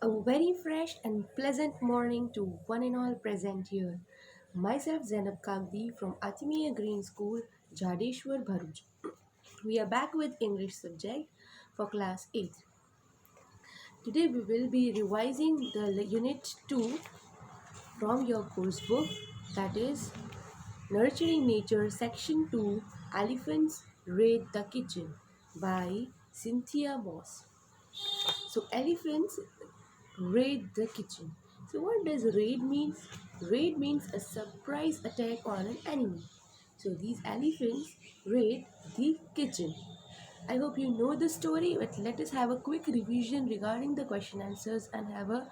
A very fresh and pleasant morning to one and all present here. Myself Zainab Kagdi from Atimiya Green School, Jadeshwar, Bharuch. We are back with English subject for class 8. Today we will be revising the unit 2 from your course book, that is Nurturing Nature section 2, Elephants Raid the Kitchen by Cynthia Moss. So elephants raid the kitchen. So what does raid means? Raid means a surprise attack on an enemy. So these elephants raid the kitchen. I hope you know the story, but let us have a quick revision regarding the question answers and have a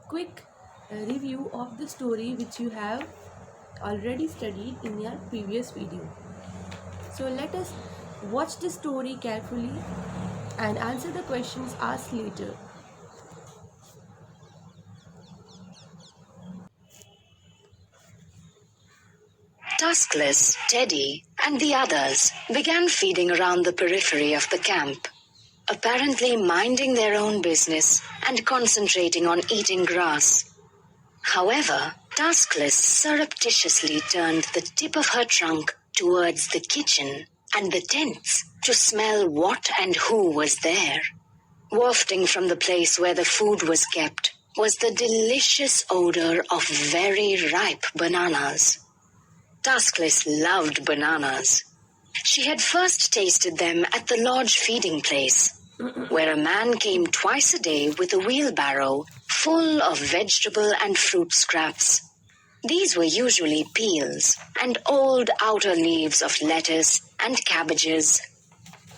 quick review of the story which you have already studied in your previous video. So let us watch the story carefully and answer the questions asked later. Tuskless, Teddy, and the others began feeding around the periphery of the camp, apparently minding their own business and concentrating on eating grass. However, Tuskless surreptitiously turned the tip of her trunk towards the kitchen and the tents to smell what and who was there. Wafting from the place where the food was kept was the delicious odor of very ripe bananas. Tuskless loved bananas. She had first tasted them at the lodge feeding place, where a man came twice a day with a wheelbarrow full of vegetable and fruit scraps. These were usually peels and old outer leaves of lettuce and cabbages.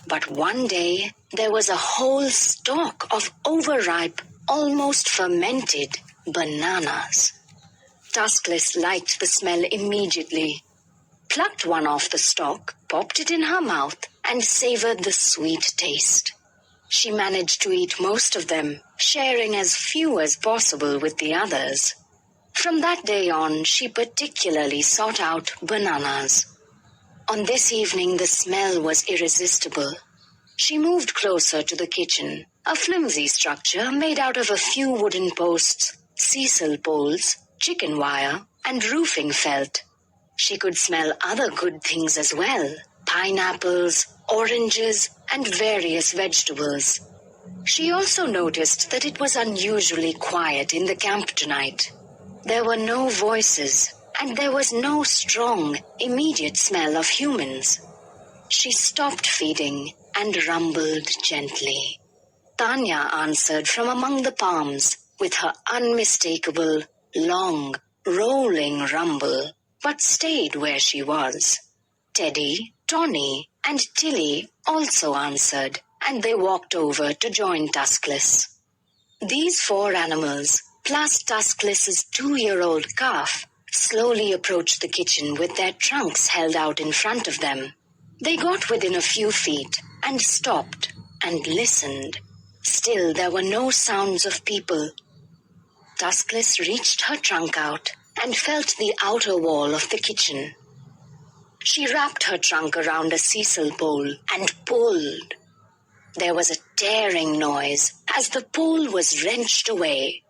But one day there was a whole stalk of overripe, almost fermented bananas. Tuskless liked the smell immediately, plucked one off the stalk, popped it in her mouth, and savored the sweet taste. She managed to eat most of them, sharing as few as possible with the others. From that day on, she particularly sought out bananas. On this evening, the smell was irresistible. She moved closer to the kitchen, a flimsy structure made out of a few wooden posts, sisal poles, chicken wire, and roofing felt. She could smell other good things as well: pineapples, oranges, and various vegetables. She also noticed that it was unusually quiet in the camp tonight. There were no voices, and there was no strong, immediate smell of humans. She stopped feeding and rumbled gently. Tanya answered from among the palms with her unmistakable, long, rolling rumble, but stayed where she was. Teddy, Tawny, and Tilly also answered, and they walked over to join Tuskless. These four animals, plus Tuskless's 2-year-old calf, slowly approached the kitchen with their trunks held out in front of them. They got within a few feet and stopped and listened. Still there were no sounds of people. Tuskless reached her trunk out and felt the outer wall of the kitchen. She wrapped her trunk around a sisal pole and pulled. There was a tearing noise as the pole was wrenched away.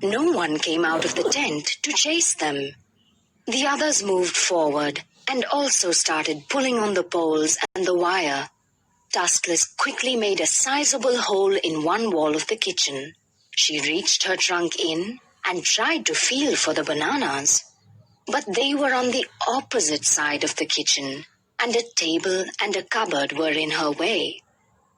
No one came out of the tent to chase them. The others moved forward and also started pulling on the poles and the wire. Tuskless quickly made a sizable hole in one wall of the kitchen. She reached her trunk in and tried to feel for the bananas. But they were on the opposite side of the kitchen, and a table and a cupboard were in her way.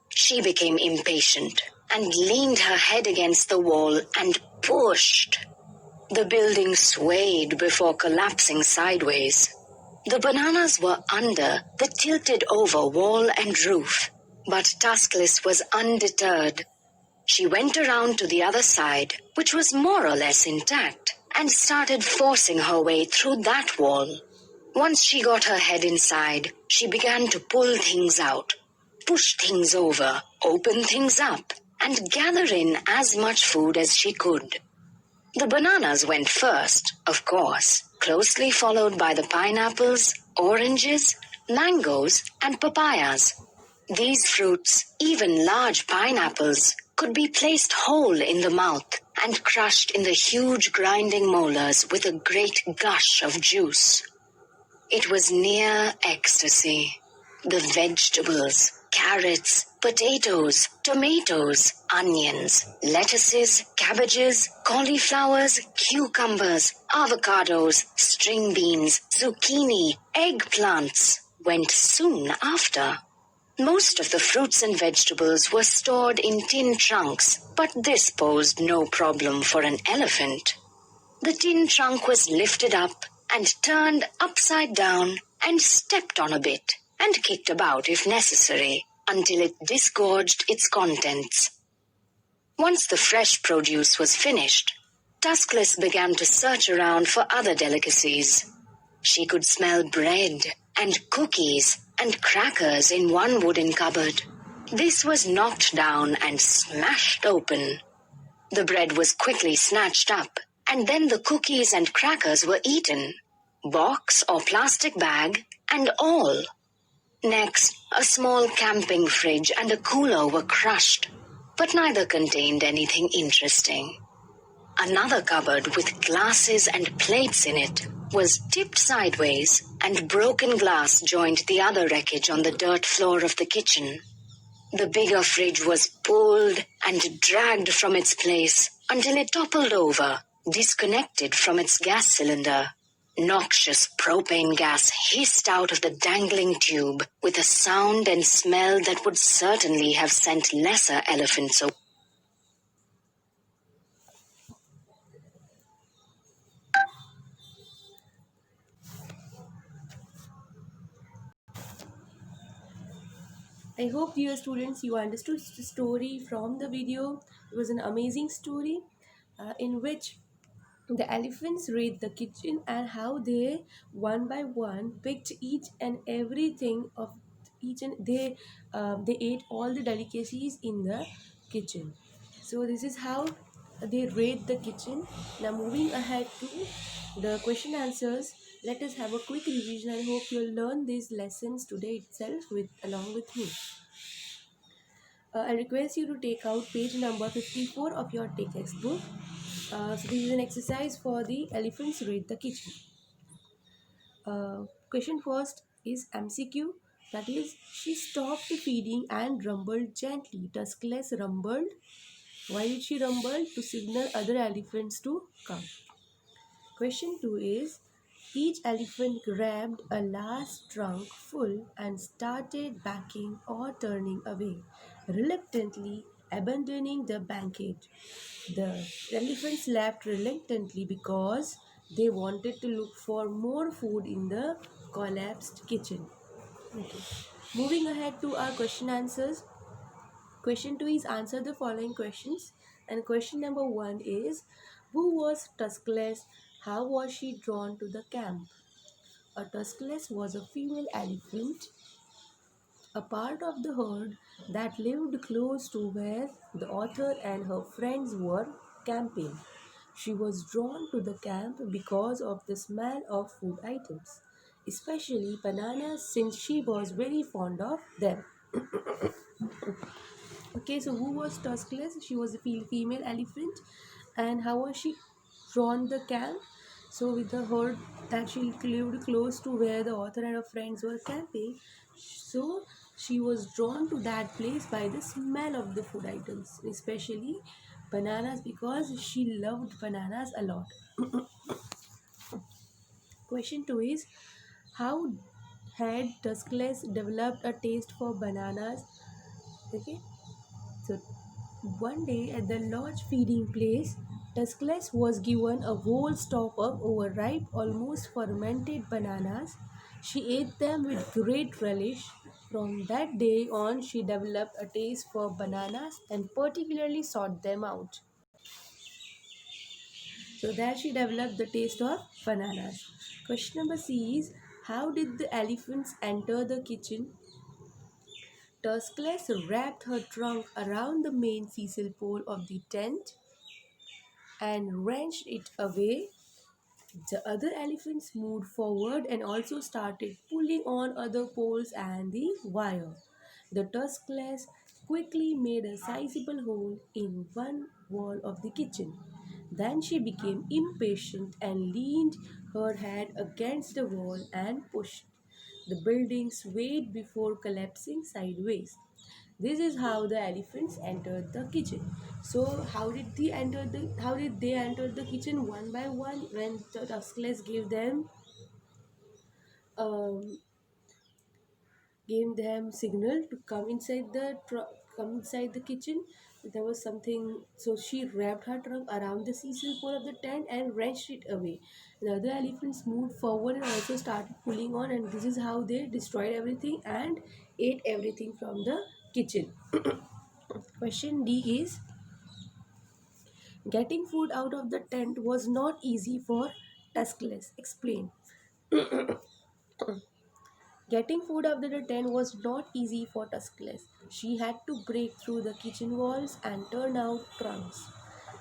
She became impatient and leaned her head against the wall and pushed. The building swayed before collapsing sideways. The bananas were under the tilted-over wall and roof, but Tuskless was undeterred. She went around to the other side, which was more or less intact, and started forcing her way through that wall. Once she got her head inside, she began to pull things out, push things over, open things up, and gather in as much food as she could. The bananas went first, of course, closely followed by the pineapples, oranges, mangoes, and papayas. These fruits, even large pineapples, could be placed whole in the mouth and crushed in the huge grinding molars with a great gush of juice. It was near ecstasy. The vegetables, carrots, potatoes, tomatoes, onions, lettuces, cabbages, cauliflowers, cucumbers, avocados, string beans, zucchini, eggplants went soon after. Most of the fruits and vegetables were stored in tin trunks, but this posed no problem for an elephant. The tin trunk was lifted up and turned upside down and stepped on a bit and kicked about if necessary until it disgorged its contents. Once the fresh produce was finished, Tuskless began to search around for other delicacies. She could smell bread and cookies and crackers in one wooden cupboard. This was knocked down and smashed open. The bread was quickly snatched up, and then the cookies and crackers were eaten, box or plastic bag and all. Next, a small camping fridge and a cooler were crushed, but neither contained anything interesting. Another cupboard with glasses and plates in it was tipped sideways, and broken glass joined the other wreckage on the dirt floor of the kitchen. The bigger fridge was pulled and dragged from its place until it toppled over, disconnected from its gas cylinder. Noxious propane gas hissed out of the dangling tube with a sound and smell that would certainly have sent lesser elephants away. I hope, dear students, you understood the story from the video. It was an amazing story in which the elephants raid the kitchen and how they one by one picked each and everything of each, and they ate all the delicacies in the kitchen. So this is how they raid the kitchen. Now moving ahead to the question answers, let us have a quick revision. I hope you'll learn these lessons today itself with along with me. I request you to take out page number 54 of your textbook. So this is an exercise for the elephants raid the kitchen. Question first is MCQ. That is, she stopped feeding and rumbled gently. Tuskless rumbled. Why did she rumble? To signal other elephants to come. Question 2 is, each elephant grabbed a last trunk full and started backing or turning away, reluctantly abandoning the banquet. The elephants left reluctantly because they wanted to look for more food in the collapsed kitchen. Okay. Moving ahead to our question answers. Question 2 is answer the following questions. And question number 1 is, who was Tuskless? How was she drawn to the camp? A Tuskless was a female elephant, a part of the herd that lived close to where the author and her friends were camping. She was drawn to the camp because of the smell of food items, especially bananas, since she was very fond of them. Okay, so who was Tuskless? She was a female elephant. And how was she drawn the camp? So with the herd that she lived close to where the author and her friends were camping, so she was drawn to that place by the smell of the food items, especially bananas, because she loved bananas a lot. Question 2 is, how had Tuskless developed a taste for bananas? Okay, so one day at the lodge feeding place, Tuskless was given a whole stalk of overripe, almost fermented bananas. She ate them with great relish. From that day on, she developed a taste for bananas and particularly sought them out. So there she developed the taste of bananas. Question number C is, how did the elephants enter the kitchen? Tuskless wrapped her trunk around the main sisal pole of the tent and wrenched it away. The other elephants moved forward and also started pulling on other poles and the wire. The tuskless quickly made a sizable hole in one wall of the kitchen. Then she became impatient and leaned her head against the wall and pushed. The building swayed before collapsing sideways. This is how the elephants entered the kitchen. So how did they enter the kitchen one by one when the Tuskless um, gave them signal to come inside the kitchen. There was something, so she wrapped her trunk around the sisal pole of the tent and wrenched it away. The other elephants moved forward and also started pulling on, and this is how they destroyed everything and ate everything from the kitchen. Question D is, getting food out of the tent was not easy for Tuskless. Explain. Getting food out of the tent was not easy for Tuskless. She had to break through the kitchen walls and turn out trunks.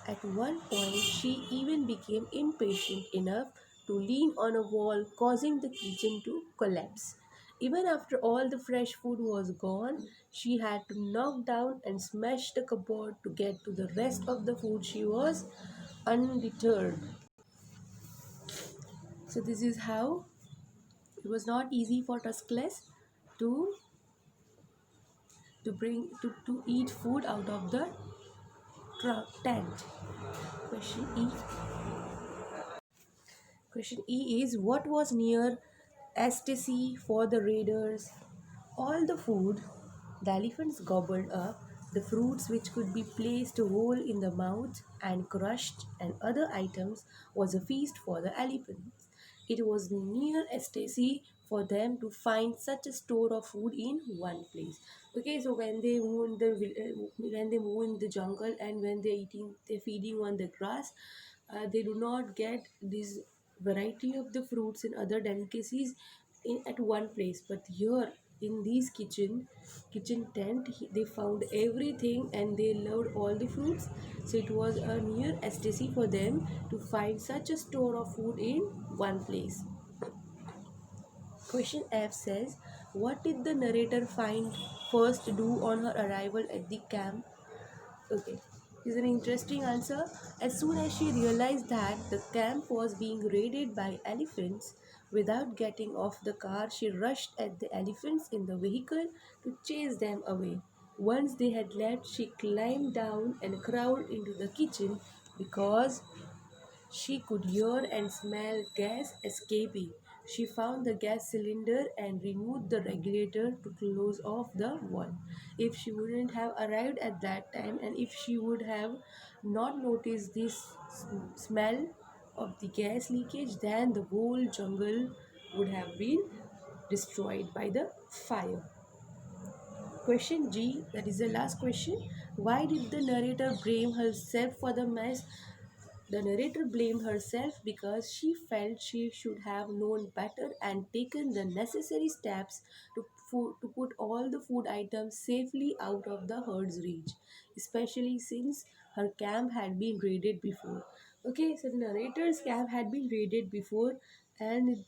At one point, she even became impatient enough to lean on a wall, causing the kitchen to collapse. Even after all the fresh food was gone, she had to knock down and smash the cupboard to get to the rest of the food. She was undeterred. So, this is how it was not easy for Tuskless to to eat food out of the tent. Question E. Question E is, what was near ecstasy for the raiders? All the food the elephants gobbled up, the fruits which could be placed whole in the mouth and crushed, and other items, was a feast for the elephants. It was near ecstasy for them to find such a store of food in one place. Okay, so when they move in the jungle and when they're feeding on the grass, they do not get this variety of the fruits and other delicacies at one place. But here in this kitchen tent, they found everything and they loved all the fruits. So it was a near ecstasy for them to find such a store of food in one place. Question F says, what did the narrator find first do on her arrival at the camp? Okay, here's an interesting answer. As soon as she realized that the camp was being raided by elephants, without getting off the car, she rushed at the elephants in the vehicle to chase them away. Once they had left, she climbed down and crawled into the kitchen because she could hear and smell gas escaping. She found the gas cylinder and removed the regulator to close off the one. If she wouldn't have arrived at that time, and if she would have not noticed this smell of the gas leakage, then the whole jungle would have been destroyed by the fire. Question G, that is the last question. Why did the narrator blame herself for the mess? The narrator blamed herself because she felt she should have known better and taken the necessary steps to put all the food items safely out of the herd's reach, especially since her camp had been raided before. Okay, so the narrator's camp had been raided before, and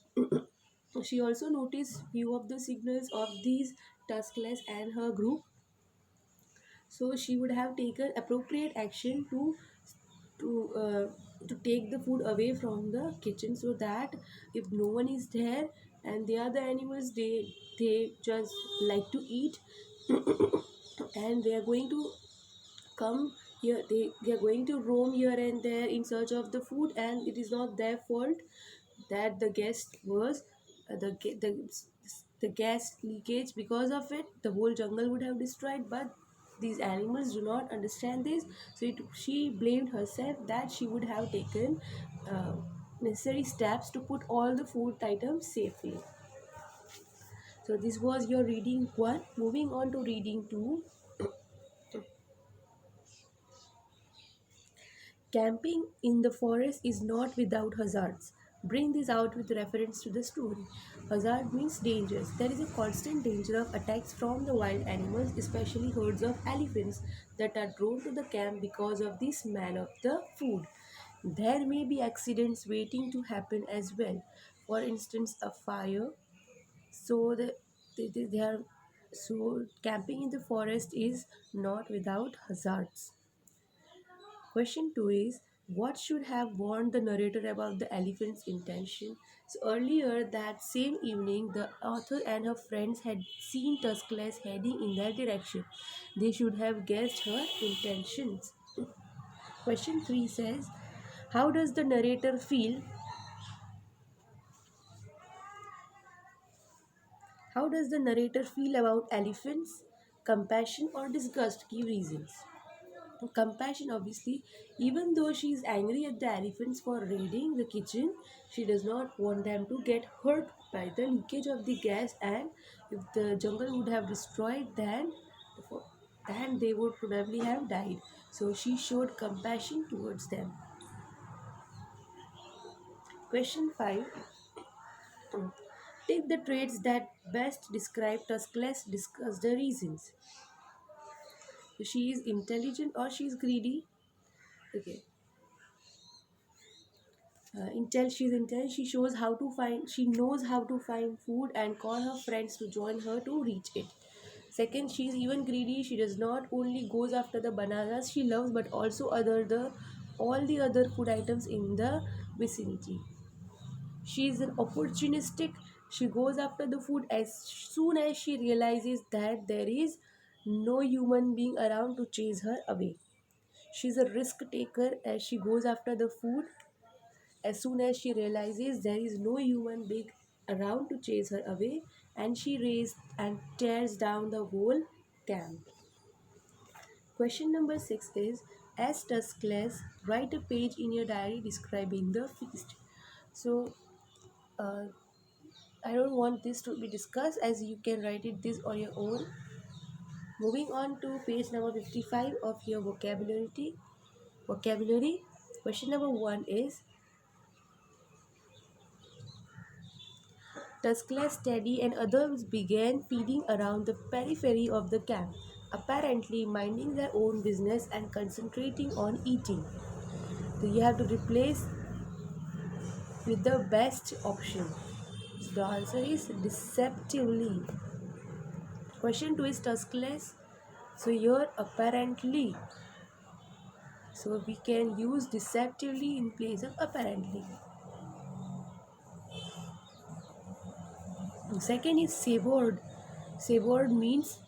she also noticed few of the signals of these Tuskless and her group, so she would have taken appropriate action to uh, to take the food away from the kitchen, so that if no one is there and the other animals, they just like to eat and they are going to come here, they are going to roam here and there in search of the food, and it is not their fault that the guest was the gas leakage. Because of it, the whole jungle would have destroyed, but these animals do not understand this. So she blamed herself that she would have taken uh, necessary steps to put all the food items safely. So this was your reading 1. Moving on to reading 2. Camping in the forest is not without hazards. Bring this out with reference to the story. Hazard means dangers. There is a constant danger of attacks from the wild animals, especially herds of elephants that are drawn to the camp because of the smell of the food. There may be accidents waiting to happen as well. For instance, a fire. So the, they are So camping in the forest is not without hazards. Question 2 is, what should have warned the narrator about the elephant's intention? So earlier that same evening, the author and her friends had seen Tuskless heading in that direction. They should have guessed her intentions. Question 3 says, how does the narrator feel? How does the narrator feel about elephants? Compassion or disgust? Give reasons. Compassion, obviously. Even though she is angry at the elephants for raiding the kitchen, she does not want them to get hurt by the leakage of the gas, and if the jungle would have destroyed, then they would probably have died. So she showed compassion towards them. Question 5. Take the traits that best describe Tuskless, discuss the reasons. So she is intelligent or she is greedy. Okay. She's intelligent. She knows how to find food and call her friends to join her to reach it. Second, she's even greedy. She does not only goes after the bananas she loves, but also all the other food items in the vicinity. She is an opportunistic. She goes after the food as soon as she realizes that there is no human being around to chase her away. She's a risk taker as she goes after the food as soon as she realizes there is no human being around to chase her away, and she races and tears down the whole camp. Question number 6 is, as Tuskless, write a page in your diary describing the feast. So, uh, I don't want this to be discussed as you can write it this on your own. Moving on to page number 55 of your vocabulary. Question number 1 is, Tuskless, Teddy, and others began feeding around the periphery of the camp, apparently minding their own business and concentrating on eating. So you have to replace with the best option. So the answer is deceptively. Question 2 is Tuskless. So here apparently. So we can use deceptively in place of apparently. Second is savored. Savored means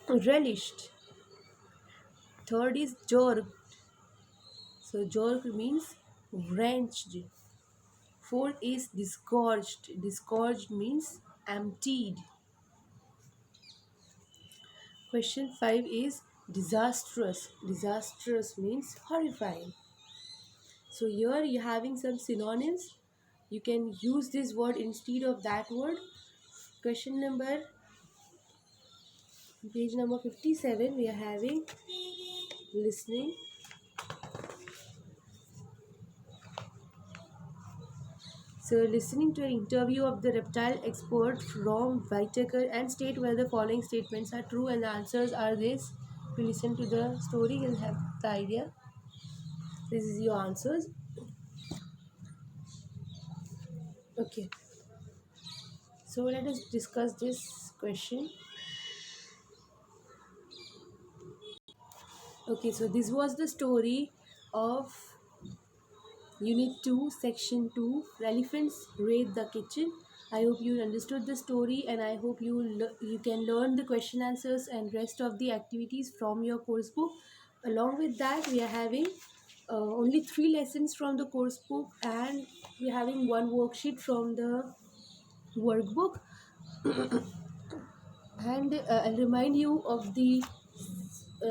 relished. Third is jerked. So jerked means wrenched. Fourth is disgorged. Disgorged means emptied. Question 5 is disastrous. Disastrous means horrifying. So here you're having some synonyms. You can use this word instead of that word. Question number, page number 57, we are having listening. So listening to an interview of the reptile expert from Whitaker and state whether the following statements are true and the answers are this. If you listen to the story, you'll have the idea. This is your answers. Okay. So let us discuss this question. Okay, so this was the story of Unit 2, Section 2, Elephants Raid the Kitchen. I hope you understood the story, and I hope you can learn the question answers and rest of the activities from your course book. Along with that, we are having only 3 lessons from the course book, and we are having 1 worksheet from the workbook. And I'll remind you of the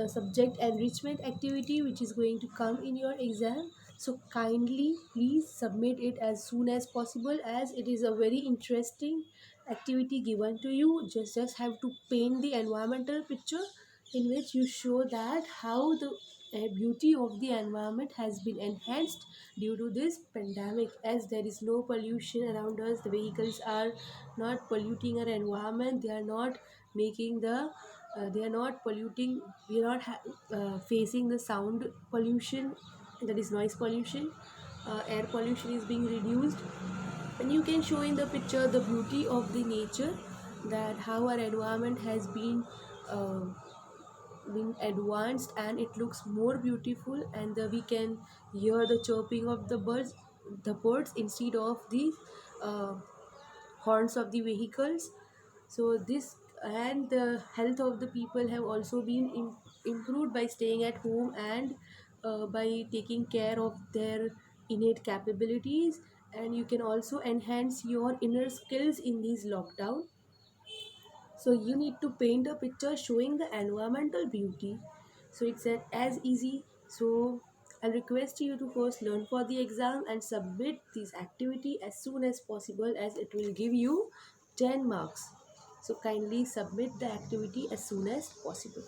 subject enrichment activity which is going to come in your exam. So kindly please submit it as soon as possible, as it is a very interesting activity given to you. Just have to paint the environmental picture in which you show that how the beauty of the environment has been enhanced due to this pandemic, as there is no pollution around us. The vehicles are not polluting our environment. They are not making they are not polluting. We are not facing the sound pollution, that is noise pollution. Air pollution is being reduced, and you can show in the picture the beauty of the nature that how our environment has uh, been advanced and it looks more beautiful, and we can hear the chirping of the birds instead of the uh, horns of the vehicles. So this and the health of the people have also been improved by staying at home and by taking care of their innate capabilities. And you can also enhance your inner skills in these lockdown. So you need to paint a picture showing the environmental beauty. So it's as easy. So I'll request you to first learn for the exam and submit this activity as soon as possible, as it will give you 10 marks. So kindly submit the activity as soon as possible.